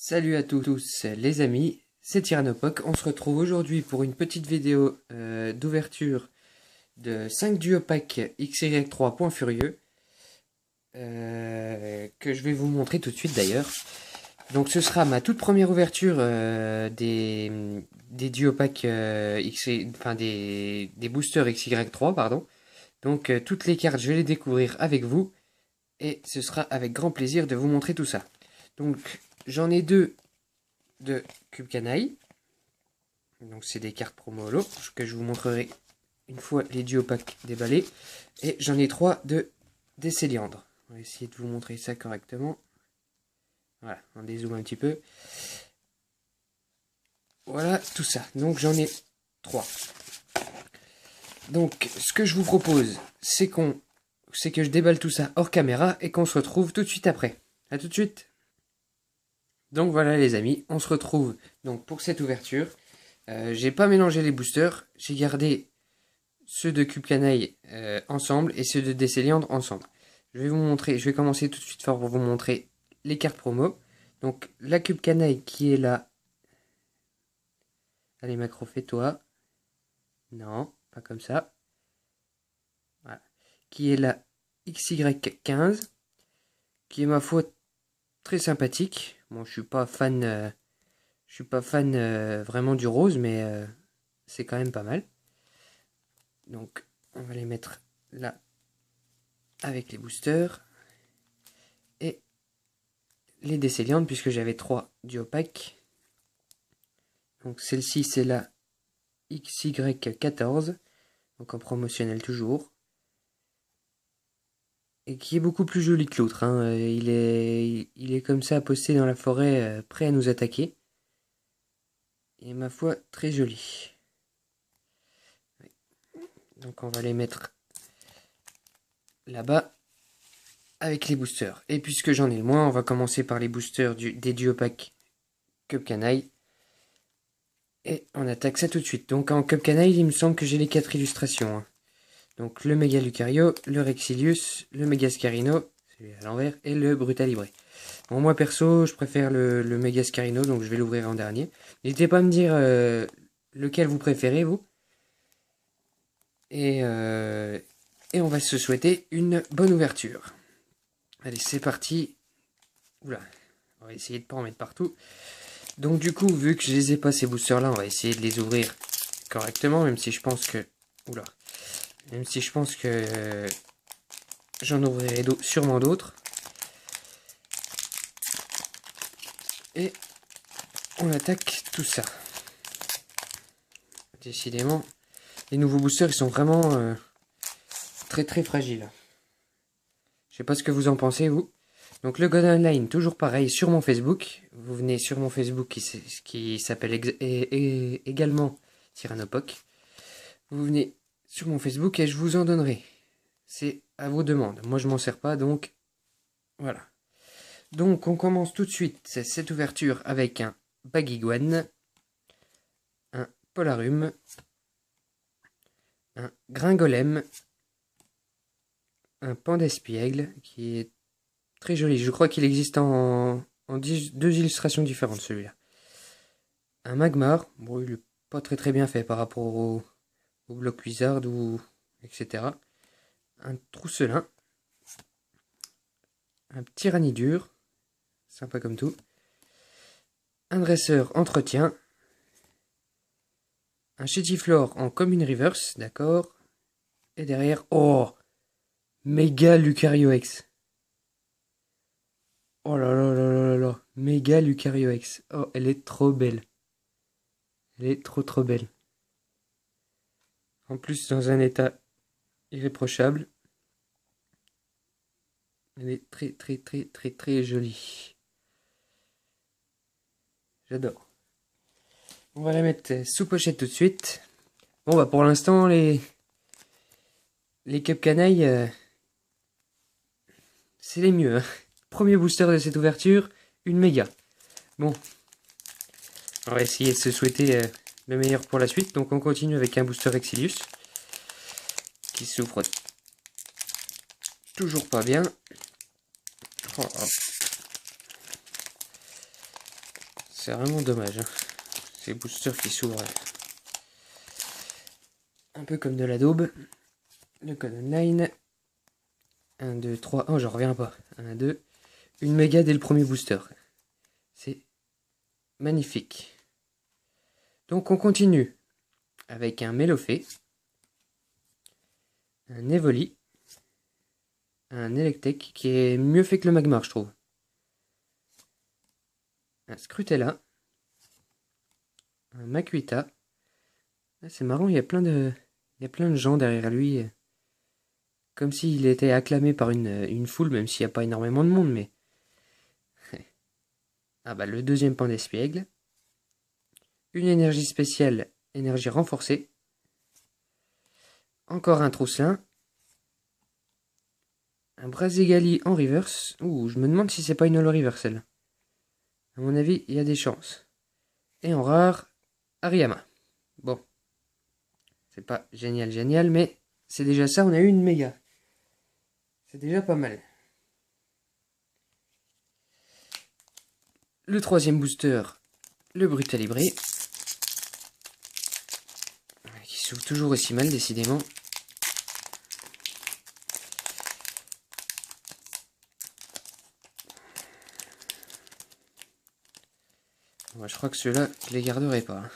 Salut à tous les amis, c'est Tyranopoc. On se retrouve aujourd'hui pour une petite vidéo d'ouverture de 5 duopacks XY3 Point Furieux que je vais vous montrer tout de suite d'ailleurs. Donc ce sera ma toute première ouverture des duopacks enfin des boosters XY3 pardon. Donc toutes les cartes je vais les découvrir avec vous et ce sera avec grand plaisir de vous montrer tout ça. Donc j'en ai deux de Cube Canaille. Donc c'est des cartes promo holo que je vous montrerai une fois les duopacks déballés. Et j'en ai 3 de Décéliandre. On va essayer de vous montrer ça correctement. Voilà, on dézoome un petit peu. Voilà tout ça. Donc j'en ai 3. Donc ce que je vous propose, c'est que je déballe tout ça hors caméra et qu'on se retrouve tout de suite après. A tout de suite. Donc voilà les amis, on se retrouve donc pour cette ouverture. J'ai pas mélangé les boosters, j'ai gardé ceux de Cube Canaille ensemble et ceux de Décéliandre ensemble. Je vais vous montrer, je vais commencer tout de suite fort pour vous montrer les cartes promo. Donc la Cube Canaille qui est là. Allez Macro, fais-toi. Non, pas comme ça. Voilà. Qui est la XY15, qui est ma foi très sympathique. Bon, je suis pas fan vraiment du rose, mais c'est quand même pas mal. Donc, on va les mettre là avec les boosters et les Décéliantes, puisque j'avais 3 duopacks. Donc, celle-ci, c'est la XY14, donc en promotionnel toujours, et qui est beaucoup plus joli que l'autre. Hein. Il est comme ça posté dans la forêt, prêt à nous attaquer. Et ma foi, très joli. Donc, on va les mettre là-bas avec les boosters. Et puisque j'en ai le moins, on va commencer par les boosters des duopacks Cube Canaille. Et on attaque ça tout de suite. Donc en Cube Canaille, il me semble que j'ai les 4 illustrations. Hein. Donc le Méga Lucario, le Rexilius, le Méga Scarino, celui à l'envers, et le Brutalibré. Bon, moi perso, je préfère le Méga Scarino, donc je vais l'ouvrir en dernier. N'hésitez pas à me dire lequel vous préférez, vous. Et on va se souhaiter une bonne ouverture. Allez, c'est parti. Oula, on va essayer de ne pas en mettre partout. Donc du coup, vu que je les ai pas ces boosters là, on va essayer de les ouvrir correctement, même si je pense que... Oula. Même si je pense que j'en ouvrirai sûrement d'autres. Et on attaque tout ça. Décidément, les nouveaux boosters, ils sont vraiment très très fragiles. Je sais pas ce que vous en pensez, vous. Donc le God Online, toujours pareil, sur mon Facebook. Vous venez sur mon Facebook qui s'appelle également Tyranopoc. Vous venez sur mon Facebook et je vous en donnerai. C'est à vos demandes. Moi, je m'en sers pas, donc voilà. Donc, on commence tout de suite cette ouverture avec un Baguiguane, un Polarum, un Gringolem, un Pandespiègle, qui est très joli. Je crois qu'il existe en 2 illustrations différentes, celui-là. Un Magmar, bon, il est pas très très bien fait par rapport au bloc Wizard ou etc. Un Trousselin, un Tyrannidure, sympa comme tout, un Dresseur Entretien, un Chétiflore en Commune Reverse, d'accord, et derrière, oh, Méga Lucario X. Oh là là là là là là, Méga Lucario X. Oh, elle est trop belle. Elle est trop trop belle. En plus, dans un état irréprochable. Elle est très très très très très jolie. J'adore. On va la mettre sous pochette tout de suite. Bon bah pour l'instant les Cup Canaille c'est les mieux. Hein. Premier booster de cette ouverture, une méga. Bon, on va essayer de se souhaiter le meilleur pour la suite. Donc on continue avec un booster Exilius qui s'ouvre toujours pas bien. Oh, oh. c'est vraiment dommage. Hein. Ces boosters qui s'ouvrent un peu comme de la daube. Le code online. 1, 2, 3. Oh, j'en reviens pas. 1, 2. Une méga dès le premier booster. C'est magnifique. Donc on continue avec un Melofé, un Evoli, un Electek qui est mieux fait que le Magmar, je trouve. Un Scrutella, un Makuita. Ah, c'est marrant, il y a plein de gens derrière lui. Comme s'il était acclamé par une foule, même s'il n'y a pas énormément de monde, mais... Ah bah le deuxième pan d'espiègle. Une énergie spéciale, énergie renforcée. Encore un Trousselin. Un Brazigali en reverse. Ouh, je me demande si c'est pas une holo reverse, celle. À mon avis, il y a des chances. Et en rare, Ariyama. Bon. C'est pas génial, mais c'est déjà ça, on a eu une méga. C'est déjà pas mal. Le troisième booster, le Brutalibré. Qui s'ouvre toujours aussi mal, décidément. Bon, je crois que ceux-là, je les garderai pas.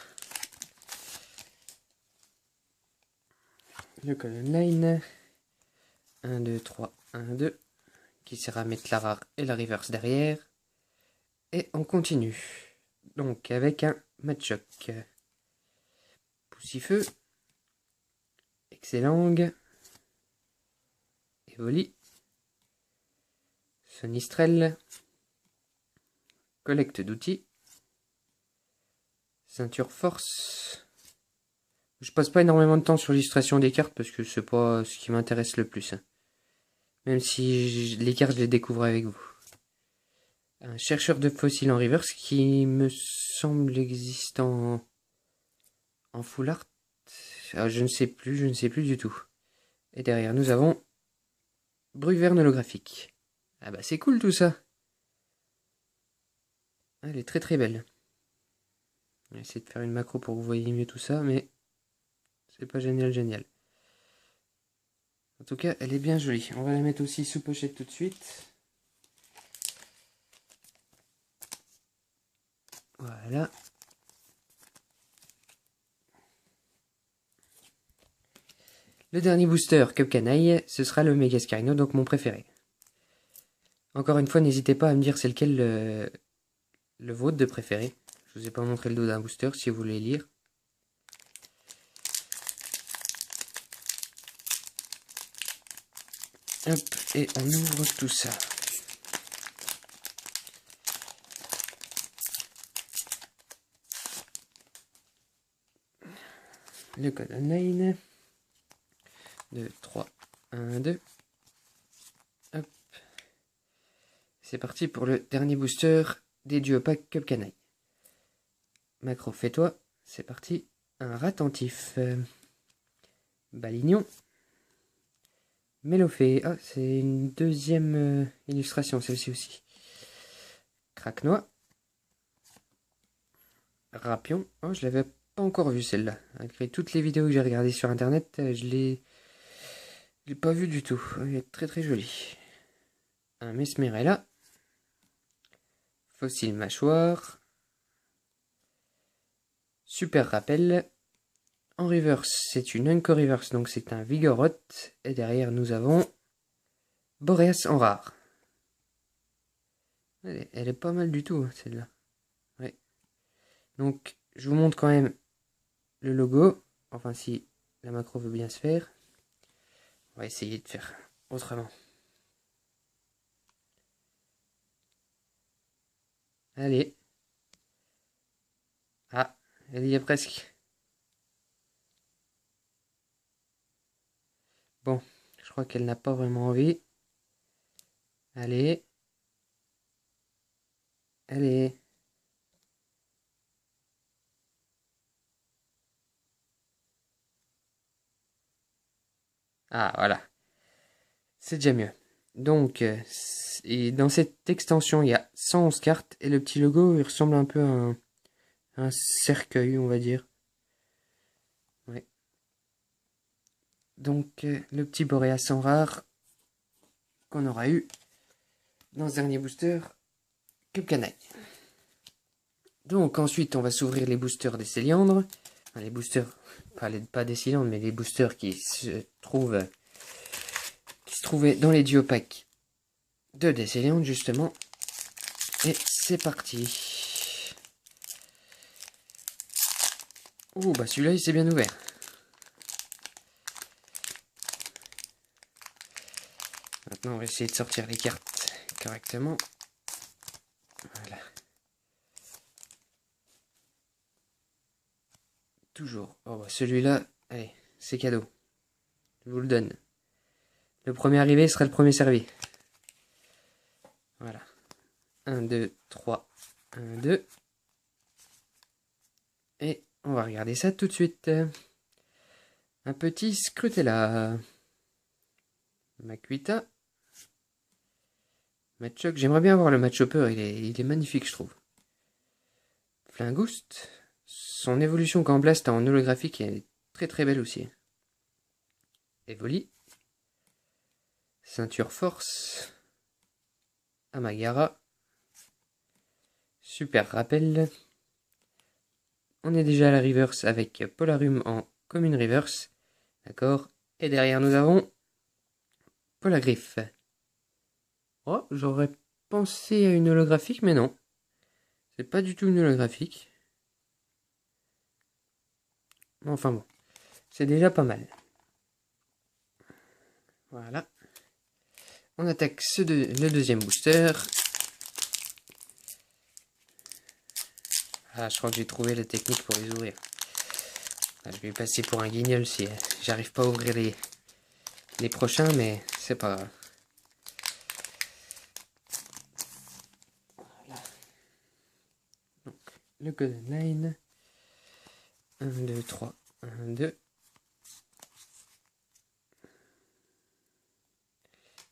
Le code online. 1, 2, 3, 1, 2. Qui sert à mettre la rare et la reverse derrière. Et on continue. Donc avec un Machoc. Poussifeu. Excellang. Evoli. Sonistrel. Collecte d'outils. Ceinture force. Je passe pas énormément de temps sur l'illustration des cartes parce que c'est pas ce qui m'intéresse le plus. Même si les cartes je les découvre avec vous. Un chercheur de fossiles en reverse qui me semble existant en full art. Ah, je ne sais plus du tout. Et derrière nous avons Bruverne holographique. Ah bah c'est cool tout ça. Elle est très très belle. On va essayer de faire une macro pour que vous voyez mieux tout ça, mais c'est pas génial. En tout cas, elle est bien jolie. On va la mettre aussi sous pochette tout de suite. Voilà. Le dernier booster Cup Canaille, ce sera le Megascarino, donc mon préféré. Encore une fois, n'hésitez pas à me dire c'est lequel le vôtre de préféré. Je vous ai pas montré le dos d'un booster si vous voulez lire. Hop, et on ouvre tout ça. Le code online. 2, 3, 1, 2. Hop. C'est parti pour le dernier booster des duo pack Cup Canaille. Macro, fais-toi. C'est parti. Un Ratentif. Balignon. Melofé. Ah, c'est une deuxième illustration, celle-ci aussi. Craquenois. Rapion. Oh, je l'avais pas encore vu celle-là. Malgré toutes les vidéos que j'ai regardées sur internet, je l'ai pas vu du tout. Elle est très très jolie. Un Mesmerella. Fossile mâchoire. Super rappel. En reverse, c'est une Unco Reverse, donc c'est un Vigoroth. Et derrière, nous avons Boreas en rare. Elle est pas mal du tout, celle-là. Ouais. Donc, je vous montre quand même le logo. Enfin, si la macro veut bien se faire. On va essayer de faire autrement. Allez. Ah, elle y est presque. Bon, je crois qu'elle n'a pas vraiment envie. Allez. Allez. Ah, voilà. C'est déjà mieux. Donc, et dans cette extension, il y a 111 cartes. Et le petit logo, il ressemble un peu à un cercueil, on va dire. Ouais. Donc, le petit Boréas en rare qu'on aura eu dans ce dernier booster Cup Canaille. Donc, ensuite, on va s'ouvrir les boosters des céliandres. Enfin, les boosters, pas des cylindres, mais les boosters qui se trouvaient dans les duos packs de Décéliande, justement. Et c'est parti. Oh, bah celui-là, il s'est bien ouvert. Maintenant, on va essayer de sortir les cartes correctement. Voilà. Toujours. Oh, bah celui-là, allez, c'est cadeau. Je vous le donne. Le premier arrivé sera le premier servi. Voilà. 1, 2, 3, 1, 2. Et on va regarder ça tout de suite. Un petit Scrutella. Makuita. Machoke. J'aimerais bien voir le Machopper, il est magnifique, je trouve. Flingoost. Son évolution quand Blast en holographique est très très belle aussi. Evoli. Ceinture Force. Amagara. Super Rappel. On est déjà à la reverse avec Polarium en commune reverse. D'accord. Et derrière nous avons Polagriffe. Oh, j'aurais pensé à une holographique, mais non. C'est pas du tout une holographique. Enfin bon. C'est déjà pas mal. Voilà. On attaque le deuxième booster. Ah, je crois que j'ai trouvé la technique pour les ouvrir. Ah, je vais passer pour un guignol si j'arrive pas à ouvrir les prochains, mais c'est pas grave. Voilà. Donc, le Golden Line. 1, 2, 3, 1, 2.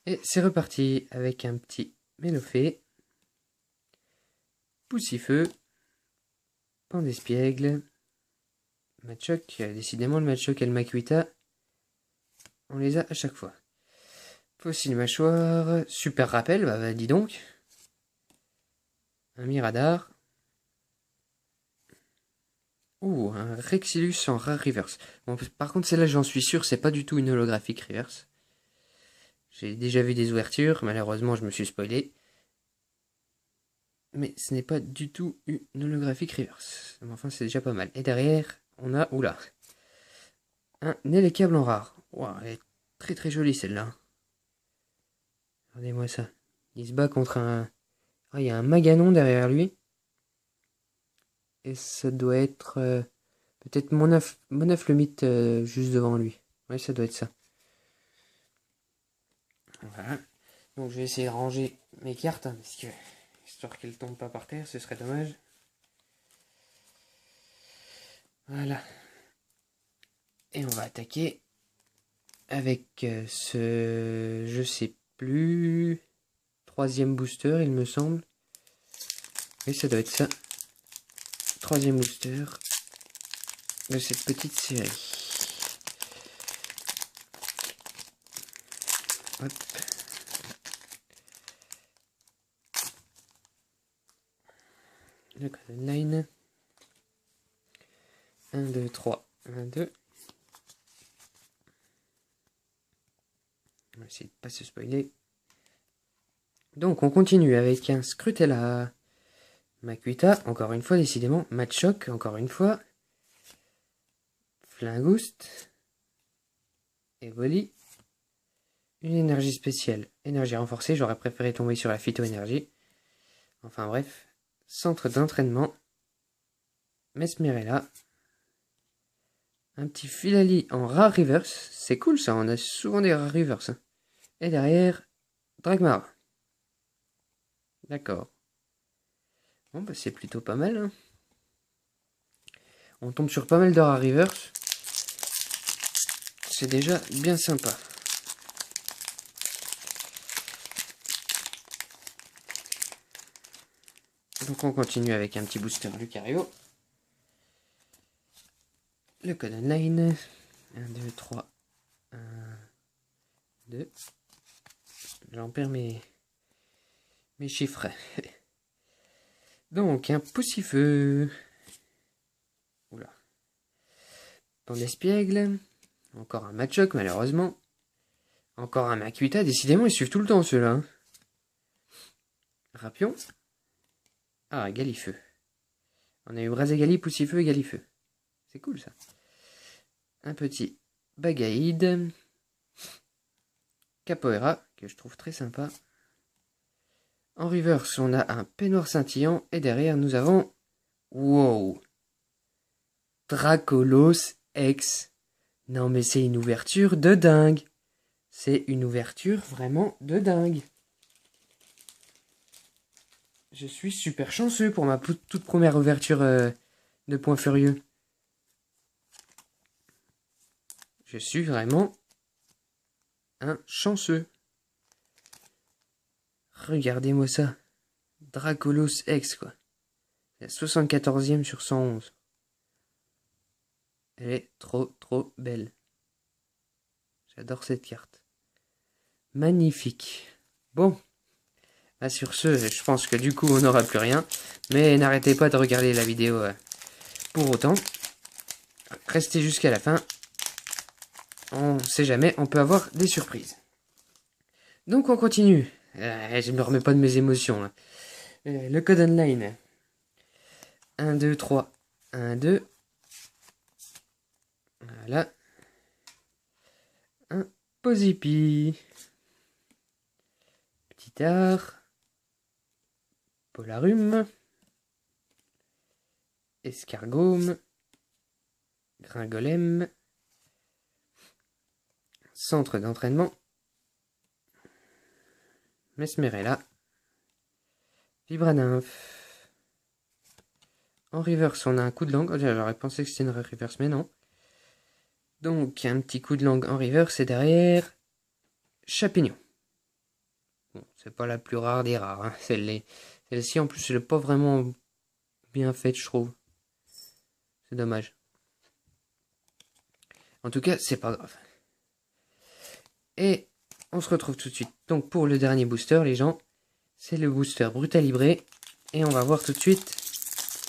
Et c'est reparti avec un petit Mélofée. Poussifeu. Pandespiègle. Machoke. Décidément, le Machoke et le Makuita, on les a à chaque fois. Fossile mâchoire. Super rappel, bah dis donc. Un Miradar. Ouh, un Rexilus en rare reverse. Bon, par contre, celle-là, j'en suis sûr, c'est pas du tout une holographique reverse. J'ai déjà vu des ouvertures, malheureusement, je me suis spoilé. Mais ce n'est pas du tout une holographique reverse. Mais enfin, c'est déjà pas mal. Et derrière, on a, oula, un Élecable en rare. Wow, elle est très très jolie celle-là. Regardez-moi ça. Il se bat contre un... Ah, il y a un Maganon derrière lui. Et ça doit être... peut-être Monaf le mythe juste devant lui. Ouais, ça doit être ça. Voilà. Donc je vais essayer de ranger mes cartes, hein, parce que... histoire qu'elles tombent pas par terre, ce serait dommage. Voilà. Et on va attaquer avec ce... je sais plus... troisième booster, il me semble. Oui, ça doit être ça. Troisième booster de cette petite série. Hop. Le Golden Line. 1, 2, 3. 1, 2. On va essayer de pas se spoiler. Donc on continue avec un Scrutella. Makuita, encore une fois, décidément. Machoke, encore une fois. Flingoost. Evoli. Une énergie spéciale. Énergie renforcée, j'aurais préféré tomber sur la phyto-énergie. Enfin bref. Centre d'entraînement. Mesmerella. Un petit Filali en rare reverse. C'est cool ça, on a souvent des rares reverse. Hein. Et derrière, Dragmar. D'accord. Bon bah c'est plutôt pas mal. Hein. On tombe sur pas mal de rares reverse. C'est déjà bien sympa. Donc on continue avec un petit booster Lucario. Le code online. 1, 2, 3. 1, 2. J'en perds mes chiffres. Donc un Poussifeu. Oula. Ton espiègle. Encore un Machoc malheureusement. Encore un Makuta. Décidément ils suivent tout le temps ceux-là. Hein. Rapion. Ah, Galifeu. On a eu Brazagali, Poussifeu et Galifeu. C'est cool ça. Un petit Bagaïde. Capoeira, que je trouve très sympa. En reverse, on a un peignoir scintillant. Et derrière, nous avons... Wow! Dracolos X. Non mais c'est une ouverture de dingue. C'est une ouverture vraiment de dingue. Je suis super chanceux pour ma toute première ouverture de Point Furieux. Je suis vraiment un chanceux. Regardez-moi ça. Dracolos X, quoi. La 74e sur 111. Elle est trop belle. J'adore cette carte. Magnifique. Bon. Bah sur ce, je pense que du coup on n'aura plus rien. Mais n'arrêtez pas de regarder la vidéo pour autant. Restez jusqu'à la fin. On sait jamais, on peut avoir des surprises. Donc on continue. Je me remets pas de mes émotions. Là. Le code online. 1, 2, 3. 1, 2. Voilà. Un Posipi. Petit art. Polarum. Escargome. Gringolem. Centre d'entraînement. Mesmerella. Vibrannymph. En reverse, on a un coup de langue. Oh, j'aurais pensé que c'était une reverse, mais non. Donc, un petit coup de langue en reverse et derrière, Chapignon. Bon, c'est pas la plus rare des rares. Hein. Celle-ci, en plus, elle n'est pas vraiment bien faite, je trouve. C'est dommage. En tout cas, c'est pas grave. Et on se retrouve tout de suite. Donc, pour le dernier booster, les gens, c'est le booster Brutalibré. Et on va voir tout de suite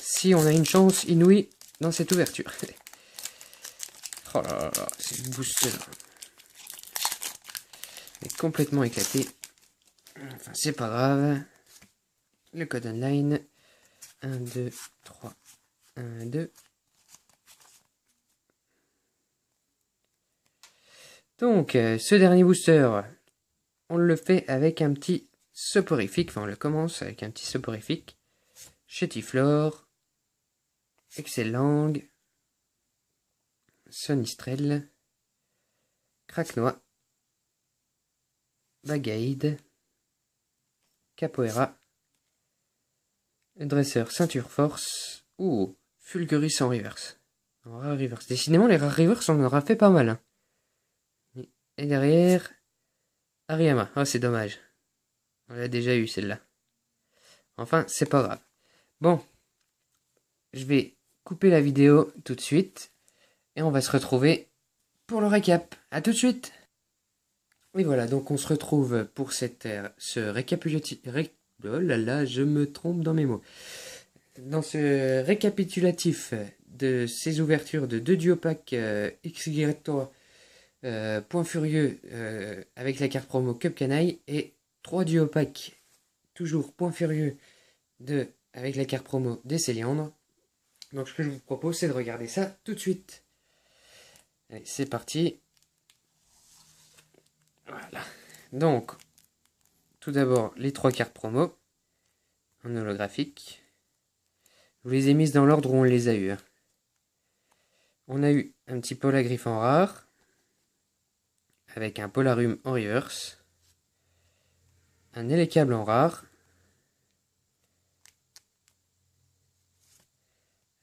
si on a une chance inouïe dans cette ouverture. Oh là là, c'est le booster. Il est complètement éclaté. Enfin, c'est pas grave. Le code online. 1, 2, 3. 1, 2. Donc, ce dernier booster, on le fait avec un petit soporifique. Enfin, on le commence avec un petit soporifique. Chétiflore. Excellang. Sonistrel. Craquenois. Bagaïde. Capoeira. Dresseur Ceinture Force. Ouh, Fulguris en reverse. En rare reverse. Décidément, les rares reverse, on en aura fait pas mal. Hein. Et derrière, Hariyama. Oh, c'est dommage. On l'a déjà eu, celle-là. Enfin, c'est pas grave. Bon, je vais couper la vidéo tout de suite. Et on va se retrouver pour le récap. A tout de suite. Oui, voilà, donc on se retrouve pour ce récapitulatif... Oh là là, je me trompe dans mes mots. Dans ce récapitulatif de ces ouvertures de 2 duopacks XY3 Point Furieux avec la carte promo Cup Canaille et 3 duopacks toujours Point Furieux avec la carte promo des Céliandres. Donc ce que je vous propose c'est de regarder ça tout de suite. Allez, c'est parti. Voilà. Donc, tout d'abord les 3 cartes promo en holographique. Je vous les ai mises dans l'ordre où on les a eu. Hein. On a eu un petit Polagriff en rare. Avec un Polarum en reverse. Un Elecable en rare.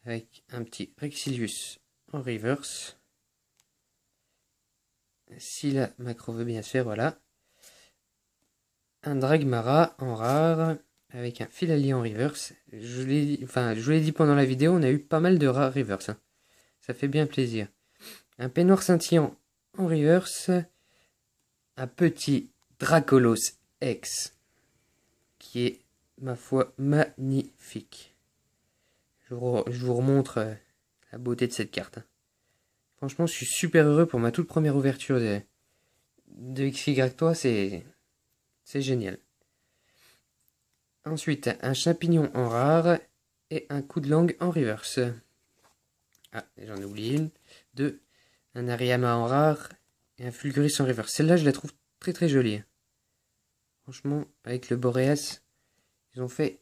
Avec un petit Rexilius en reverse. Si la macro veut bien se faire, voilà. Un Dragmara en rare. avec un fil allié en reverse. Je vous l'ai dit pendant la vidéo, on a eu pas mal de rares reverse. Hein. Ça fait bien plaisir. Un peignoir scintillant en reverse. Un petit Dracolos X qui est, ma foi, magnifique. Je vous remontre la beauté de cette carte. Hein. Franchement, je suis super heureux pour ma toute première ouverture de XY3, c'est génial. Ensuite, un champignon en rare et un coup de langue en reverse. Ah, j'en ai oublié une. Deux, un Hariyama en rare et un Fulguris en reverse. Celle-là, je la trouve très très jolie. Franchement, avec le Boreas, ils ont fait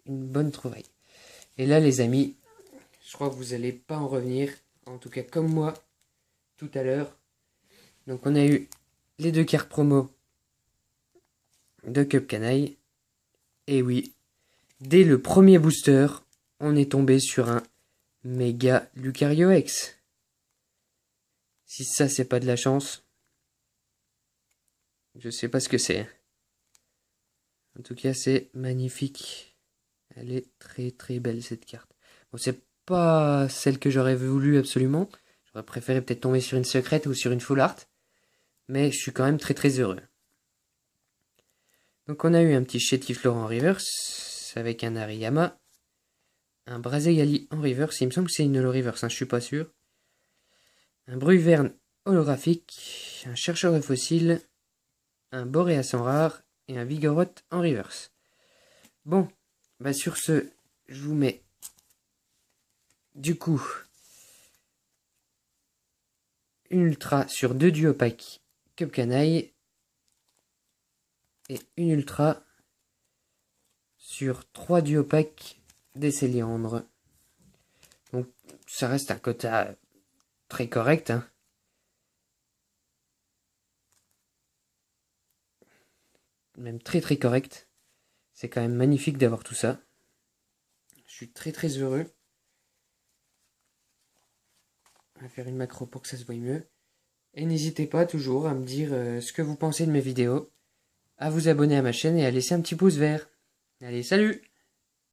une bonne trouvaille. Et là, les amis, je crois que vous n'allez pas en revenir. En tout cas, comme moi, tout à l'heure. Donc, on a eu les 2 cartes promo de Cup Canaille. Et oui, dès le premier booster, on est tombé sur un méga Lucario X. Si ça, c'est pas de la chance, je sais pas ce que c'est. En tout cas, c'est magnifique. Elle est très très belle cette carte. Bon, c'est pas celle que j'aurais voulu absolument. J'aurais préféré peut-être tomber sur une secrète ou sur une full art. Mais je suis quand même très très heureux. Donc on a eu un petit Chétiflore en reverse avec un Hariyama. Un Brazegali en reverse. Il me semble que c'est une holo reverse, hein, je suis pas sûr. Un Bruverne holographique. Un chercheur de fossiles. Un Boreas en rare. Et un Vigoroth en reverse. Bon, bah sur ce, je vous mets du coup une ultra sur 2 duopacks Cup Canaille et une ultra sur 3 duopacks des Céliandres. Donc ça reste un quota très correct. Hein. Même très très correct. C'est quand même magnifique d'avoir tout ça. Je suis très très heureux. On va faire une macro pour que ça se voie mieux. Et n'hésitez pas toujours à me dire ce que vous pensez de mes vidéos, à vous abonner à ma chaîne et à laisser un petit pouce vert. Allez, salut!